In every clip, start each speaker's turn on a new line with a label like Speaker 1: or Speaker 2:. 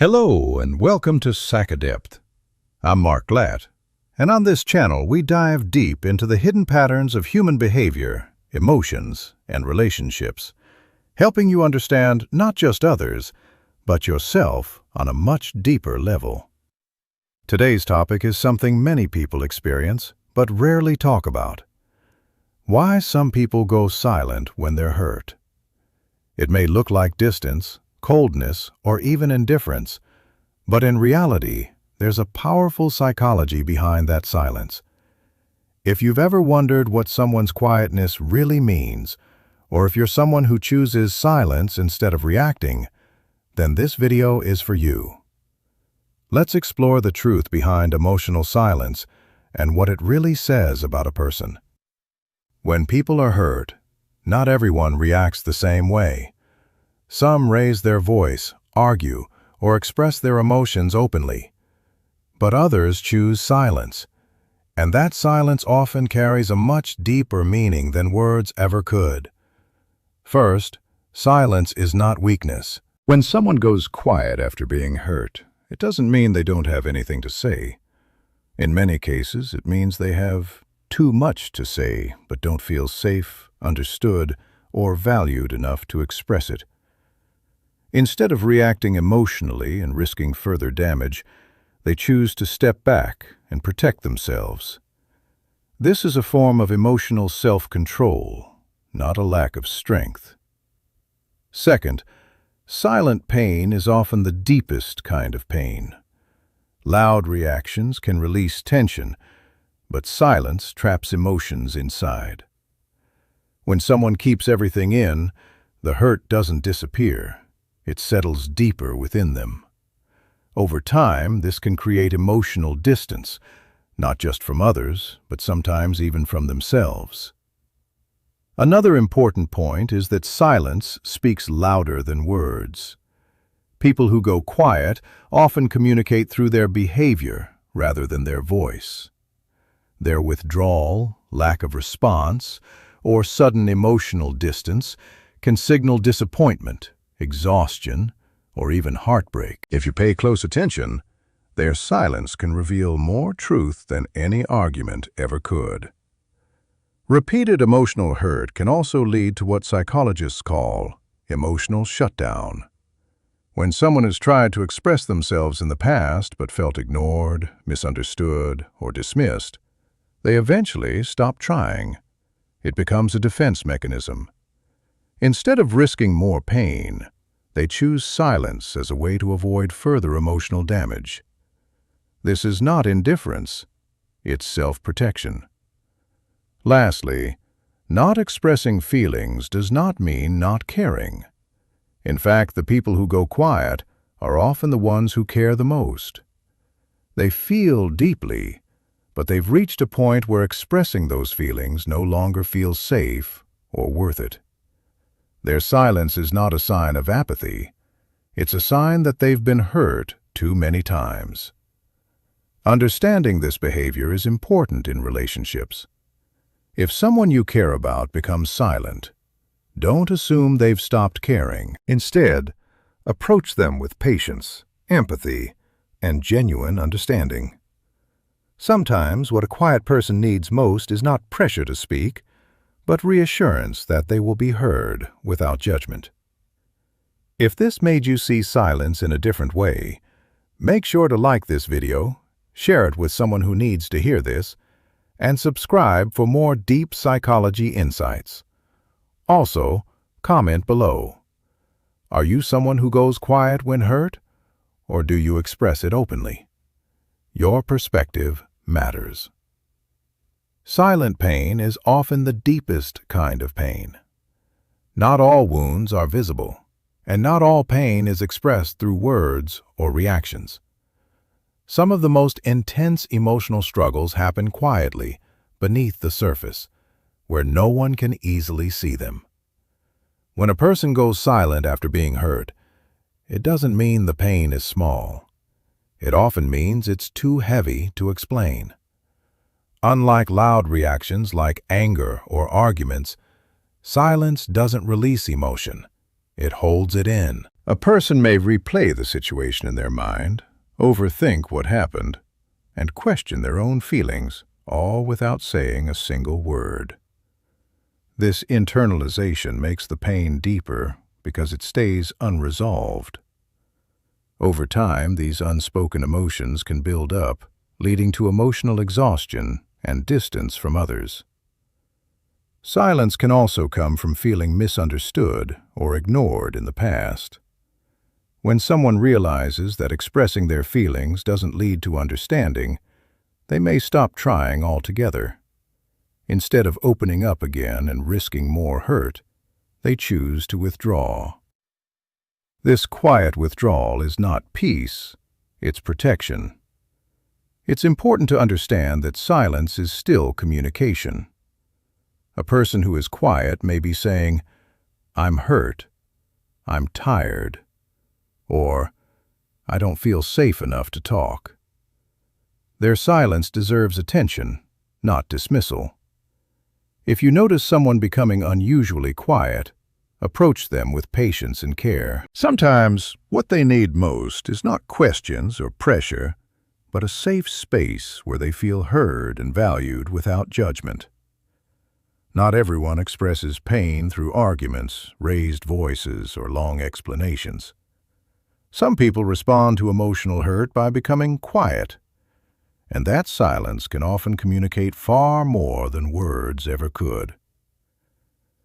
Speaker 1: Hello and welcome to Psychedepthh. I'm Mark Glat, and on this channel we dive deep into the hidden patterns of human behavior, emotions, and relationships, helping you understand not just others, but yourself on a much deeper level. Today's topic is something many people experience, but rarely talk about. Why some people go silent when they're hurt. It may look like distance, coldness, or even indifference, but in reality, there's a powerful psychology behind that silence. If you've ever wondered what someone's quietness really means, or if you're someone who chooses silence instead of reacting, then this video is for you. Let's explore the truth behind emotional silence and what it really says about a person. When people are hurt, not everyone reacts the same way. Some raise their voice, argue, or express their emotions openly. But others choose silence, and that silence often carries a much deeper meaning than words ever could. First, silence is not weakness. When someone goes quiet after being hurt, it doesn't mean they don't have anything to say. In many cases, it means they have too much to say, but don't feel safe, understood, or valued enough to express it. Instead of reacting emotionally and risking further damage, they choose to step back and protect themselves. This is a form of emotional self-control, not a lack of strength. Second, silent pain is often the deepest kind of pain. Loud reactions can release tension, but silence traps emotions inside. When someone keeps everything in, the hurt doesn't disappear. It settles deeper within them. Over time, this can create emotional distance, not just from others, but sometimes even from themselves. Another important point is that silence speaks louder than words. People who go quiet often communicate through their behavior rather than their voice. Their withdrawal, lack of response, or sudden emotional distance can signal disappointment, exhaustion, or even heartbreak. If you pay close attention, their silence can reveal more truth than any argument ever could. Repeated emotional hurt can also lead to what psychologists call emotional shutdown. When someone has tried to express themselves in the past but felt ignored, misunderstood, or dismissed, they eventually stop trying. It becomes a defense mechanism. Instead of risking more pain, they choose silence as a way to avoid further emotional damage. This is not indifference, it's self-protection. Lastly, not expressing feelings does not mean not caring. In fact, the people who go quiet are often the ones who care the most. They feel deeply, but they've reached a point where expressing those feelings no longer feels safe or worth it. Their silence is not a sign of apathy. It's a sign that they've been hurt too many times. Understanding this behavior is important in relationships. If someone you care about becomes silent, don't assume they've stopped caring. Instead, approach them with patience, empathy, and genuine understanding. Sometimes what a quiet person needs most is not pressure to speak, but reassurance that they will be heard without judgment. If this made you see silence in a different way, make sure to like this video, share it with someone who needs to hear this, and subscribe for more deep psychology insights. Also, comment below. Are you someone who goes quiet when hurt, or do you express it openly? Your perspective matters. Silent pain is often the deepest kind of pain. Not all wounds are visible, and not all pain is expressed through words or reactions. Some of the most intense emotional struggles happen quietly, beneath the surface, where no one can easily see them. When a person goes silent after being hurt, it doesn't mean the pain is small. It often means it's too heavy to explain. Unlike loud reactions like anger or arguments, silence doesn't release emotion. It holds it in. A person may replay the situation in their mind, overthink what happened, and question their own feelings, all without saying a single word. This internalization makes the pain deeper because it stays unresolved. Over time, these unspoken emotions can build up, leading to emotional exhaustion and distance from others. Silence can also come from feeling misunderstood or ignored in the past. When someone realizes that expressing their feelings doesn't lead to understanding, they may stop trying altogether. Instead of opening up again and risking more hurt, they choose to withdraw. This quiet withdrawal is not peace, it's protection. It's important to understand that silence is still communication. A person who is quiet may be saying, "I'm hurt," "I'm tired," or "I don't feel safe enough to talk." Their silence deserves attention, not dismissal. If you notice someone becoming unusually quiet, approach them with patience and care. Sometimes, what they need most is not questions or pressure, but a safe space where they feel heard and valued without judgment. Not everyone expresses pain through arguments, raised voices, or long explanations. Some people respond to emotional hurt by becoming quiet, and that silence can often communicate far more than words ever could.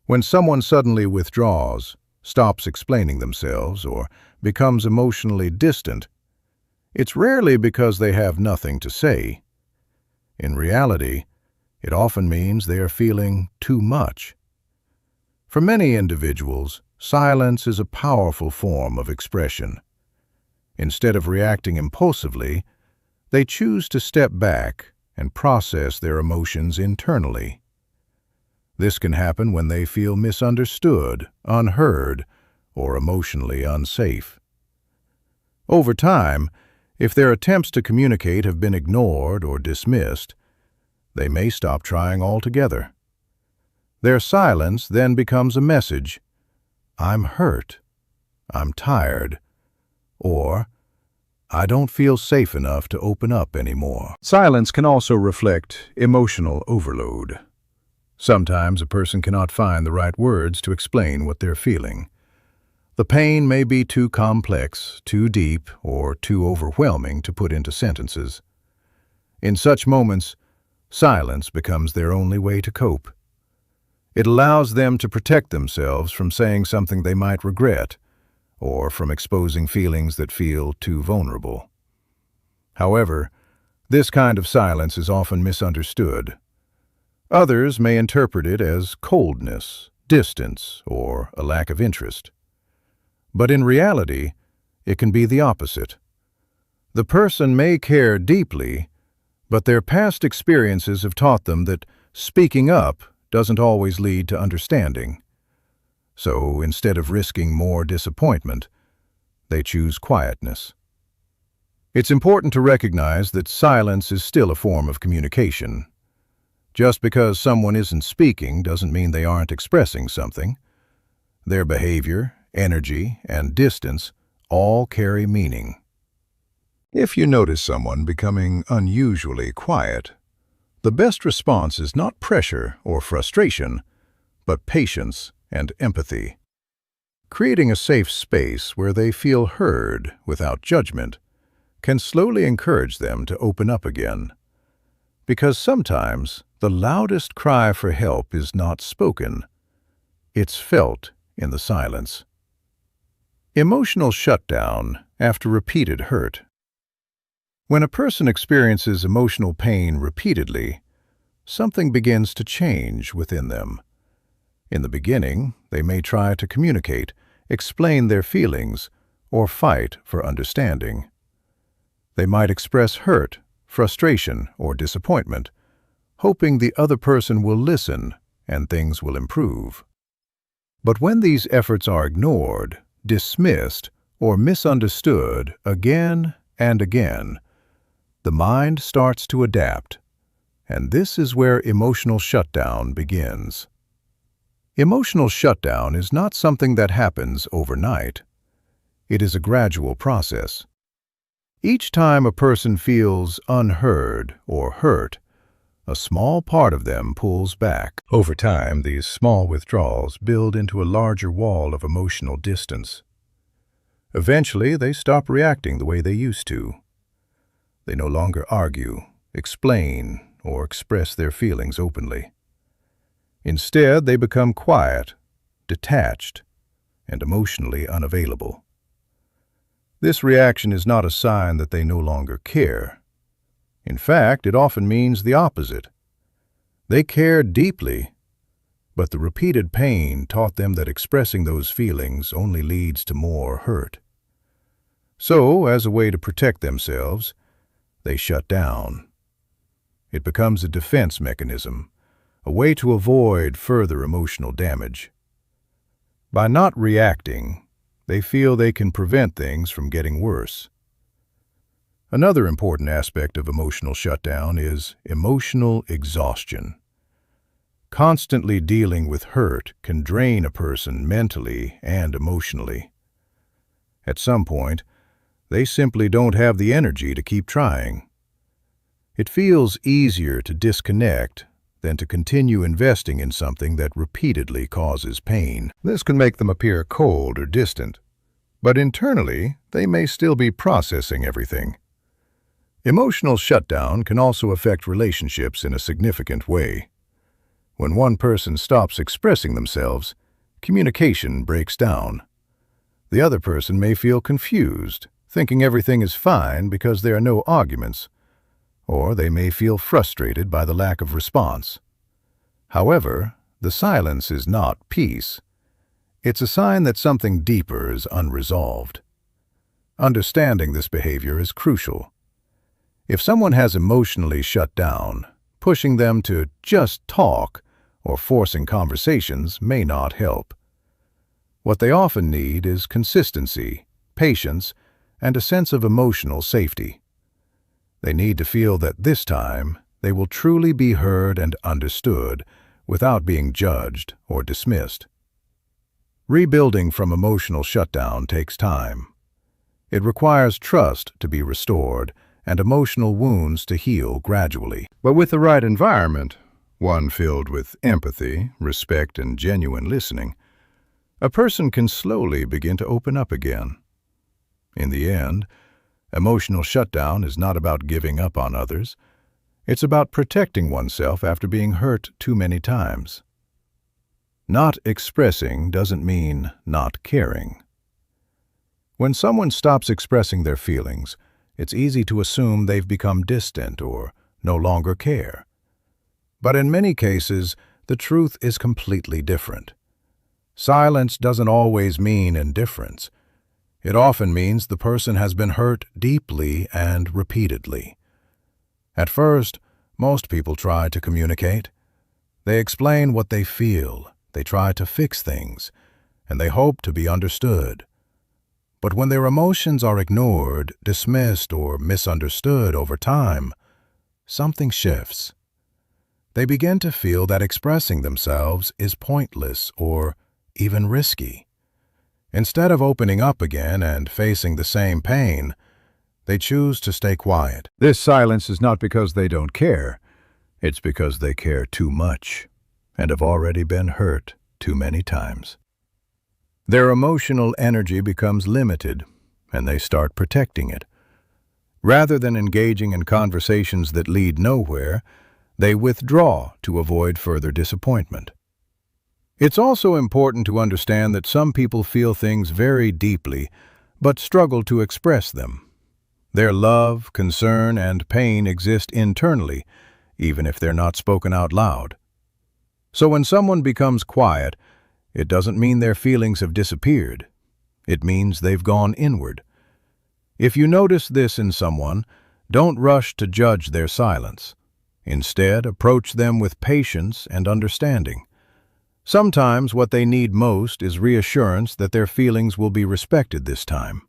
Speaker 1: When someone suddenly withdraws, stops explaining themselves, or becomes emotionally distant, it's rarely because they have nothing to say. In reality, it often means they are feeling too much. For many individuals, silence is a powerful form of expression. Instead of reacting impulsively, they choose to step back and process their emotions internally. This can happen when they feel misunderstood, unheard, or emotionally unsafe. Over time, if their attempts to communicate have been ignored or dismissed, they may stop trying altogether. Their silence then becomes a message: "I'm hurt," "I'm tired," or "I don't feel safe enough to open up anymore." Silence can also reflect emotional overload. Sometimes a person cannot find the right words to explain what they're feeling. The pain may be too complex, too deep, or too overwhelming to put into sentences. In such moments, silence becomes their only way to cope. It allows them to protect themselves from saying something they might regret, or from exposing feelings that feel too vulnerable. However, this kind of silence is often misunderstood. Others may interpret it as coldness, distance, or a lack of interest. But in reality, it can be the opposite. The person may care deeply, but their past experiences have taught them that speaking up doesn't always lead to understanding. So instead of risking more disappointment, they choose quietness. It's important to recognize that silence is still a form of communication. Just because someone isn't speaking doesn't mean they aren't expressing something. Their behavior, energy, and distance all carry meaning. If you notice someone becoming unusually quiet, the best response is not pressure or frustration, but patience and empathy. Creating a safe space where they feel heard without judgment can slowly encourage them to open up again. Because sometimes the loudest cry for help is not spoken, it's felt in the silence. Emotional shutdown after repeated hurt. When a person experiences emotional pain repeatedly, something begins to change within them. In the beginning, they may try to communicate, explain their feelings, or fight for understanding. They might express hurt, frustration, or disappointment, hoping the other person will listen and things will improve. But when these efforts are ignored, dismissed, or misunderstood again and again, the mind starts to adapt, and this is where emotional shutdown begins. Emotional shutdown is not something that happens overnight. It is a gradual process. Each time a person feels unheard or hurt, a small part of them pulls back. Over time, these small withdrawals build into a larger wall of emotional distance. Eventually, they stop reacting the way they used to. They no longer argue, explain, or express their feelings openly. Instead, they become quiet, detached, and emotionally unavailable. This reaction is not a sign that they no longer care. In fact, it often means the opposite. They care deeply, but the repeated pain taught them that expressing those feelings only leads to more hurt. So, as a way to protect themselves, they shut down. It becomes a defense mechanism, a way to avoid further emotional damage. By not reacting, they feel they can prevent things from getting worse. Another important aspect of emotional shutdown is emotional exhaustion. Constantly dealing with hurt can drain a person mentally and emotionally. At some point, they simply don't have the energy to keep trying. It feels easier to disconnect than to continue investing in something that repeatedly causes pain. This can make them appear cold or distant, but internally, they may still be processing everything. Emotional shutdown can also affect relationships in a significant way. When one person stops expressing themselves, communication breaks down. The other person may feel confused, thinking everything is fine because there are no arguments, or they may feel frustrated by the lack of response. However, the silence is not peace. It's a sign that something deeper is unresolved. Understanding this behavior is crucial. If someone has emotionally shut down, pushing them to just talk or forcing conversations may not help. What they often need is consistency, patience, and a sense of emotional safety. They need to feel that this time they will truly be heard and understood without being judged or dismissed. Rebuilding from emotional shutdown takes time. It requires trust to be restored and emotional wounds to heal gradually. But with the right environment, one filled with empathy, respect, and genuine listening, a person can slowly begin to open up again. In the end, emotional shutdown is not about giving up on others. It's about protecting oneself after being hurt too many times. Not expressing doesn't mean not caring. When someone stops expressing their feelings, it's easy to assume they've become distant or no longer care. But in many cases, the truth is completely different. Silence doesn't always mean indifference. It often means the person has been hurt deeply and repeatedly. At first, most people try to communicate. They explain what they feel, they try to fix things, and they hope to be understood. But when their emotions are ignored, dismissed, or misunderstood over time, something shifts. They begin to feel that expressing themselves is pointless or even risky. Instead of opening up again and facing the same pain, they choose to stay quiet. This silence is not because they don't care. It's because they care too much and have already been hurt too many times. Their emotional energy becomes limited, and they start protecting it. Rather than engaging in conversations that lead nowhere, they withdraw to avoid further disappointment. It's also important to understand that some people feel things very deeply, but struggle to express them. Their love, concern, and pain exist internally, even if they're not spoken out loud. So when someone becomes quiet, it doesn't mean their feelings have disappeared. It means they've gone inward. If you notice this in someone, don't rush to judge their silence. Instead, approach them with patience and understanding. Sometimes what they need most is reassurance that their feelings will be respected this time.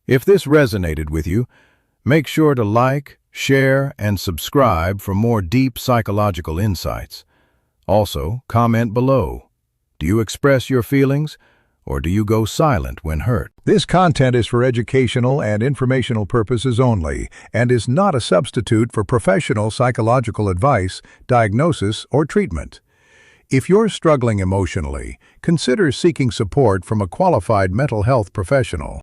Speaker 1: If this resonated with you, make sure to like, share, and subscribe for more deep psychological insights. Also, comment below. Do you express your feelings, or do you go silent when hurt?
Speaker 2: This content is for educational and informational purposes only and is not a substitute for professional psychological advice, diagnosis, or treatment. If you're struggling emotionally, consider seeking support from a qualified mental health professional.